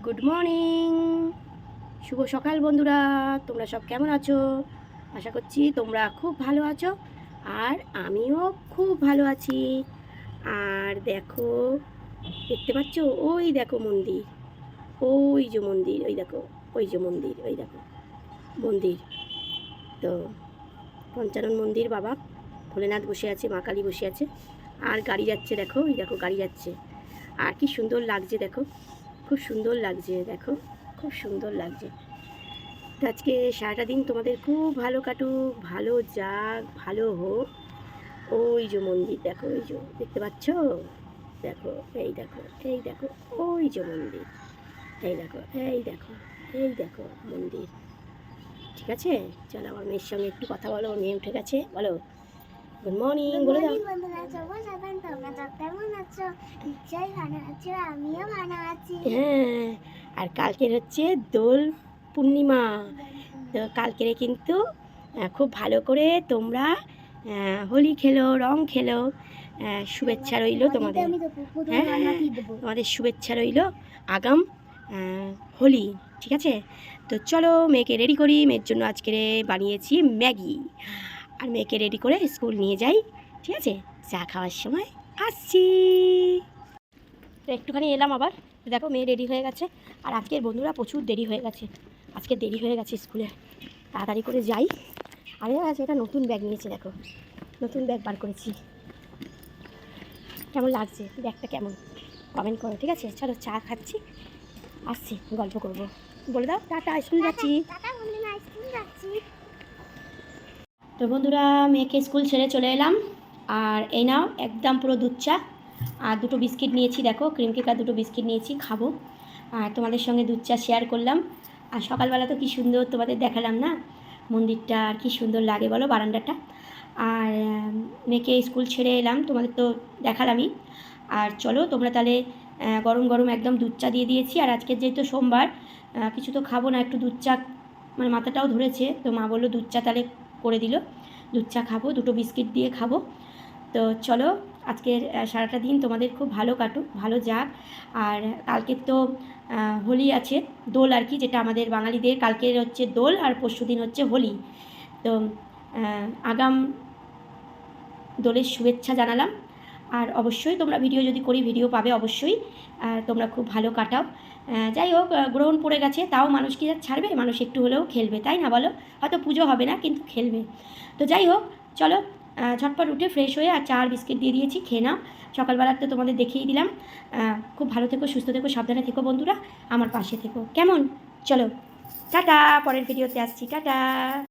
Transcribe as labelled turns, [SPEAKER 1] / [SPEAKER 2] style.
[SPEAKER 1] Good morning, শুভ সকাল বন্ধুরা। তোমরা সব কেমন আছো? আশা করছি তোমরা খুব ভালো আছো, আর আমিও খুব ভালো আছি। আর দেখো, দেখতে পাচ্ছ? ওই দেখো মন্দির, ওই যে মন্দির, ওই দেখো, ওই যে মন্দির, ওই দেখো মন্দির। তো পঞ্চানন মন্দির, বাবা ভোলেনাথ বসে আছে, মা কালী বসে আছে, আর গাড়ি যাচ্ছে, দেখো ওই দেখো গাড়ি যাচ্ছে। আর কি সুন্দর লাগছে দেখো, খুব সুন্দর লাগছে দেখো, খুব সুন্দর লাগছে। তো আজকে সারাটা দিন তোমাদের খুব ভালো কাটুক, ভালো যাক, ভালো হোক। ওই যে মন্দির দেখো, ওই যে দেখতে পাচ্ছ, দেখো এই দেখো, এই দেখো ওই যে মন্দির, এই দেখো, এই দেখো, এই দেখো মন্দির। ঠিক আছে, চলো আমার মেয়ের সঙ্গে একটু কথা বলো। মেয়ে উঠে গেছে, বলো গুড মর্নিং বলে দাও। হ্যাঁ, আর কালকের হচ্ছে দোল পূর্ণিমা। তো কালকের কিন্তু খুব ভালো করে তোমরা হোলি খেলো, রং খেলো। শুভেচ্ছা রইল তোমাদের। হ্যাঁ, তোমাদের শুভেচ্ছা রইল আগাম হোলি। ঠিক আছে, তো চলো মেয়েকে রেডি করি। মেয়ের জন্য আজকে বানিয়েছি ম্যাগি, আর মেয়েকে রেডি করে স্কুল নিয়ে যাই। ঠিক আছে, চা খাওয়ার সময় আসছি। তো একটুখানি এলাম আবার, দেখো মেয়ে রেডি হয়ে গেছে। আর আজকের বন্ধুরা প্রচুর দেরি হয়ে গেছে, আজকে দেরি হয়ে গেছে স্কুলে, তাড়াতাড়ি করে যাই। আরে আজ এটা নতুন ব্যাগ নিয়েছি, দেখো নতুন ব্যাগ বার করেছি। কেমন লাগছে ব্যাগটা, কেমন কমেন্ট করো। ঠিক আছে, চলো চা খাচ্ছি, আসছি, গল্প করবো। বলে দাও টাটা, স্কুল যাচ্ছি। তো বন্ধুরা, মেয়েকে স্কুল ছেড়ে চলে এলাম। আর এই নাও একদম পুরো দুধ চা, আর দুটো বিস্কিট নিয়েছি, দেখো ক্রিম কেক আর দুটো বিস্কিট নিয়েছি, খাবো। আর তোমাদের সঙ্গে দুধ চা শেয়ার করলাম। আর সকালবেলা তো কী সুন্দর তোমাদের দেখালাম না মন্দিরটা, আর কী সুন্দর লাগে বলো বারান্দাটা। আর মেয়েকে স্কুল ছেড়ে এলাম, তোমাদের তো দেখালামই। আর চলো তোমরা তাহলে, গরম গরম একদম দুধ চা দিয়ে দিয়েছি। আর আজকে যেহেতু সোমবার, কিছু তো খাবো না, একটু দুধ চা, মানে মাথাটাও ধরেছে, তো মা বললো দুধ চা তাহলে করে দিল, দুধ চা খাবো, দুটো বিস্কিট দিয়ে খাবো। তো চলো আজকের সারাটা দিন তোমাদের খুব ভালো কাটুক, ভালো যাক। আর কালকের তো হোলি আছে, দোল আর কি, যেটা আমাদের বাঙালিদের কালকের হচ্ছে দোল, আর পরশু দিন হচ্ছে হোলি। তো আগাম দোলের শুভেচ্ছা জানালাম। আর অবশ্যই তোমরা ভিডিও যদি করি, ভিডিও পাবে অবশ্যই। তোমরা খুব ভালো কাটাও। যাই হোক, গ্রহণ পড়ে গেছে, তাও মানুষ কি আর ছাড়বে, মানুষ একটু হলেও খেলবে, তাই না বলো? হয়তো পুজো হবে না, কিন্তু খেলবে। তো যাই হোক, চলো ঝটপট উঠে ফ্রেশ হয়ে, আর চা আর বিস্কিট দিয়ে দিয়েছি, খেয়ে নাও। সকালবেলা তো তোমাদের দেখিয়ে দিলাম। খুব ভালো থেকো, সুস্থ থেকো, সাবধানে থেকো বন্ধুরা, আমার পাশে থেকো, কেমন? চলো টাটা, পরের ভিডিওতে আসছি, টাটা।